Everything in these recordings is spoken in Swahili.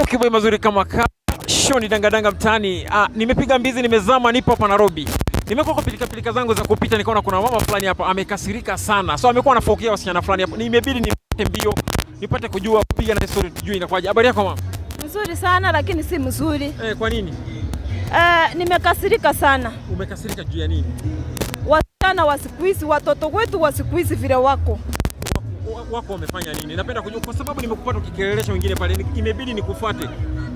kiboi mazuri kama Shoni dangadanga mtaani. Nimepiga mbizi, nimezama, nipo hapa Nairobi. Nimekuwa kwa pilika zangu za kupita, nikaona kuna mama fulani hapa amekasirika sana. So amekuwa anafokea wasichana fulani hapa. Nimebidi nipate mbio, nipate kujua kupiga na story tujue inakwaje. Habari yako mama? Mzuri sana lakini si mzuri. Kwa nini? Nimekasirika sana. Umekasirika juu ya nini? Wasichana wa siku hizi, watoto wetu wa siku hizi vile wako wamefanya nini? Napenda kujua kwa sababu nimekupata ukikelelesha wengine pale. Imebidi nikufuate.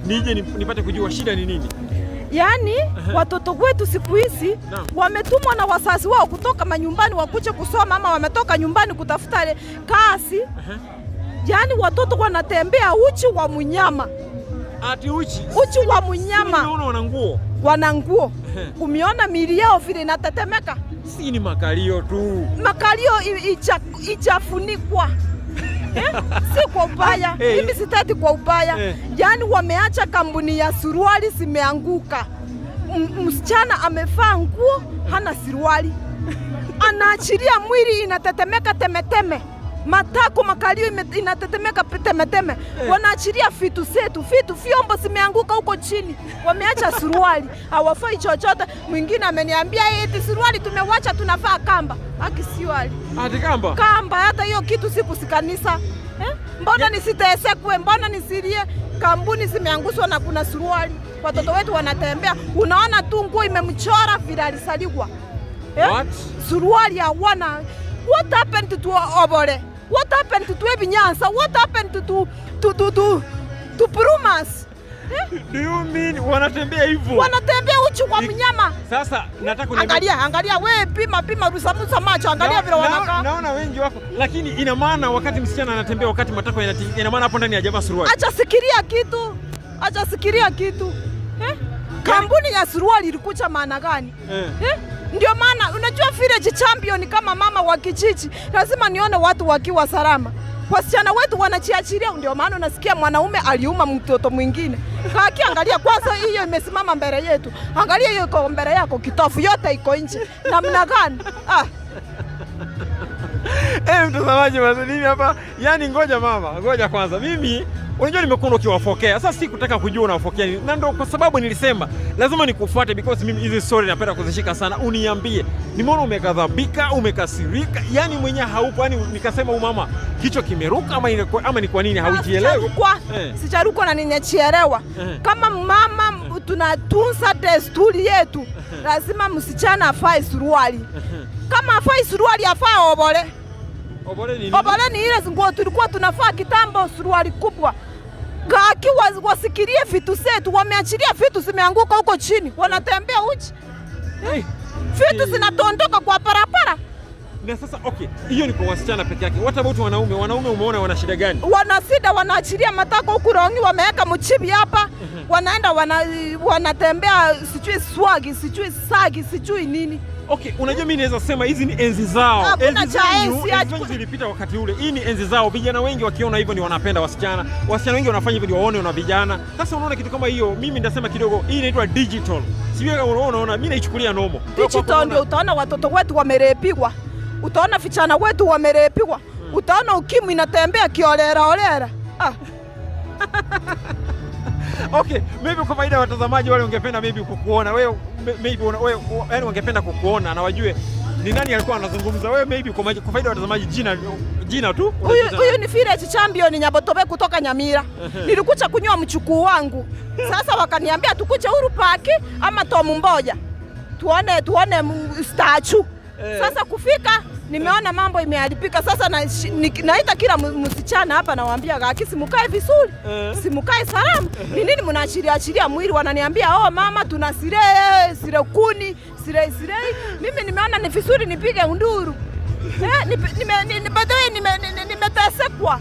Nije nipate kujua shida ni nini. Yaani watoto wetu siku hizi wametumwa na wazazi wao kutoka manyumbani wakuja kusoma, ama wametoka nyumbani kutafuta kazi. Yaani watoto wanatembea uchi wa mnyama. Ati uchi wa mnyama. Unaona wana nguo. Umeona miili yao vile inatetemeka? Si ni makalio tu. Makalio ijafunikwa. Si kwa ubaya. Mimi sitati kwa ubaya. Yaani wameacha kampuni ya suruali zimeanguka. Msichana amevaa nguo hana suruali. Anaachilia mwili inatetemeka temeteme. Matako makalio inatetemeka temeteme. Wanaachilia vitu zetu, vyombo zimeanguka huko chini. Wameacha suruali. Hawafai chochote. Mwingine ameniambia eti suruali tumewacha tunavaa kamba. Haki suruali. Ati kamba? Kamba, hata hiyo kitu sikusikanisa. Mbona nisitesekwe, mbona nisilie? Kampuni zimeangushwa na kuna suruali. Watoto wetu wanatembea. Unaona tu nguo imemchora vile alisaliwa. What? Suruali hawana. What happened to Obole? What happened to Ebinyansa? What happened to Brumas? Do you mean wanatembea hivyo? Wanatembea uchi wa mnyama. Sasa nataka angalia wewe pima rusamusa macho, angalia vile wanakaa. Naona wengi wako, lakini ina maana wakati msichana anatembea wakati matako ina maana hapo ndani hajavaa suruali. Acha sikiria kitu. Kampuni ya suruali ilikuja maana gani? Ndio maana unajua village champion kama mama wa kijiji lazima nione watu wakiwa salama. Wasichana wetu wanachiachilia, ndio maana unasikia mwanaume aliuma mtoto mwingine. Haki, angalia kwanza hiyo imesimama mbele yetu. Angalia hiyo iko mbele yako, kitofu yote iko nje. Namna gani? Mtazamaji mimi hapa, yani ngoja kwanza. Mimi unajua nimekuona ukiwafokea. Sasa sikutaka kujua unawafokea nini. Na ndio kwa sababu nilisema lazima nikufuate because mimi hizi story napenda kuzishika sana. Uniambie. Nimeona umekadhabika, umekasirika. Yani mwenyewe haupo. Yani nikasema mama kichwa kimeruka ama ni kwa nini haujielewi? Sicharukwa na ninachielewa. Kama mama tunatunza desturi yetu. Lazima msichana afae suruali. Kama afai suruali afaa obole. Obole ni nini? Obole ni ile nguo tulikuwa tunafaa kitambo, suruali kubwa. Gaki wasikirie vitu zetu, wameachilia vitu zimeanguka huko chini, wanatembea uchi. Vitu zinatondoka kwa parapara. Na sasa hiyo ni kwa wasichana peke yake. What about wanaume? Wanaume umeona wana shida gani? Wana shida, wanaachilia matako huko rongi, wameweka mchibi hapa. Wanaenda wanatembea sijui swagi, sijui sagi, sijui nini. Unajua mimi naweza sema hizi ni enzi zao. Enzi zilipita wakati ule. Hii ni enzi zao. Vijana wengi wakiona hivyo ni wanapenda wasichana. Wasichana wengi wanafanya hivyo waone na vijana. Sasa unaona kitu kama hiyo, mimi ndasema kidogo hii inaitwa digital. Sivyo kama unaona mimi naichukulia normal. Digital ndio utaona watoto wetu wamerepiwa. Utaona vijana wetu wamerepiwa. Utaona ukimwi inatembea kiolera. Maybe kwa faida ya watazamaji wale ungependa kukuona wewe, yani wangependa kukuona na wajue ni nani alikuwa anazungumza. Wewe maybe kwa faida ya watazamaji jina tu. Huyu ni village champion Nyabotobe kutoka Nyamira. Nilikuja kunywa mchukuu wangu. Sasa wakaniambia tukuje Uhuru Park ama Tom Mboja. Tuone statue. Sasa kufika nimeona mambo imeharibika. Sasa naita kila msichana hapa nawaambia gaki simukae vizuri. Simukae salama. Ni nini mnaachilia mwili? Wananiambia mama tuna sire kuni, sire. Mimi nimeona ni vizuri nipige nduru. Nimetesekwa.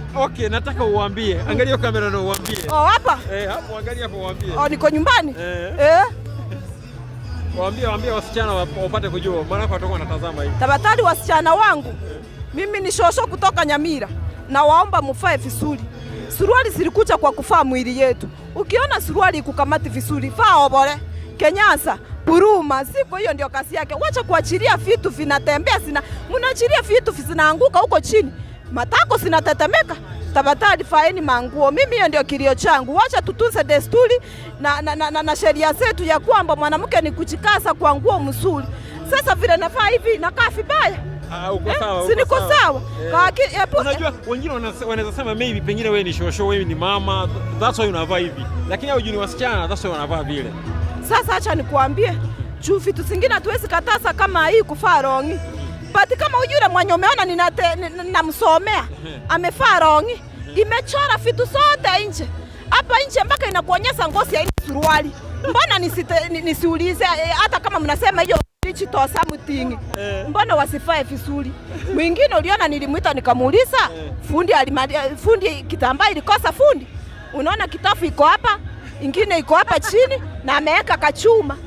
Nataka uwaambie. Angalia kamera na uwaambie. Hapa? Hapo angalia hapo uwaambie. Niko nyumbani? Waambie wasichana wapate kujua maana watakuwa wanatazama hivi. Tafadhali wasichana wangu. Mimi ni shosho kutoka Nyamira. Na waomba mfae vizuri. Suruali zilikuja kwa kufaa mwili yetu. Ukiona suruali ikukamati vizuri, vaa obole. Kenyasa, Buruma, siko hiyo ndio kazi yake. Wacha kuachilia vitu vinatembea mnaachilia vitu zinaanguka huko chini. Matako zinatetemeka. tafadhali faeni manguo. Mimi hiyo ndio kilio changu. Wacha tutunze desturi na sheria zetu ya kwamba mwanamke ni kuchikasa kwa nguo mzuri. Sasa vile nafaa hivi nakaa vibaya. Uko sawa. Si niko sawa. Unajua wengine wanaweza sema maybe pengine wewe ni shosho, wewe ni mama, that's why unavaa hivi. Lakini hao ni wasichana, that's why wanavaa vile. Sasa acha nikuambie, juu vitu zingine hatuwezi katasa kama hii kufaa rongi. But kama yule mwenye umeona ninamsomea amefaa rongi, imechora vitu zote nje. Hapa nje mpaka inakuonyesha ngozi ya suruali. Mbona nisiulize hata kama mnasema hiyo digital something. Mbona wasifae vizuri? Mwingine uliona nilimuita nikamuuliza, fundi kitambaa ilikosa fundi. Unaona kitafu iko hapa, ingine iko hapa chini na ameweka kachuma.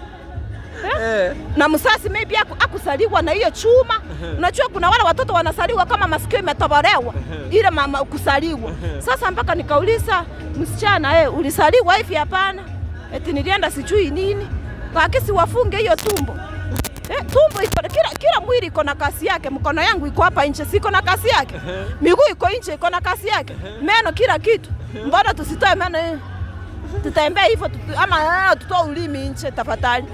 Na msasi maybe akusaliwa na hiyo chuma. Unajua kuna wale watoto wanasaliwa kama masikio imetobolewa ile mama kusaliwa. Sasa mpaka nikauliza msichana, ulisaliwa hivi? Hapana. Eti nilienda sijui nini. Wakisi wafunge hiyo tumbo. Tumbo iko kila mwili iko na kasi yake. Mkono yangu iko hapa nje, siko na kasi yake. Miguu iko nje, iko na kasi yake. Meno kila kitu. Mbona tusitoe meno? Tutembea hivyo ama tutoe ulimi nje tafadhali.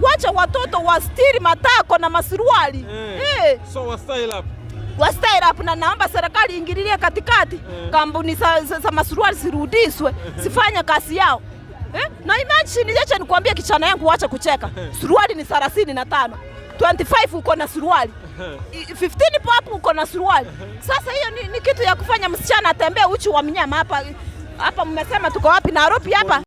Wacha watoto wastiri matako na masuruali. So wa style up na naomba serikali ingililie katikati. Kampuni za masuruali sirudishwe, sifanye kazi yao. Na imagine acha nikwambie kichana yangu wacha kucheka. Suruali ni 35. 25 uko na suruali. 15 pop uko na suruali. Sasa hiyo ni kitu ya kufanya msichana atembee uchi wa mnyama hapa. Hapa mmesema tuko wapi? Nairobi hapa.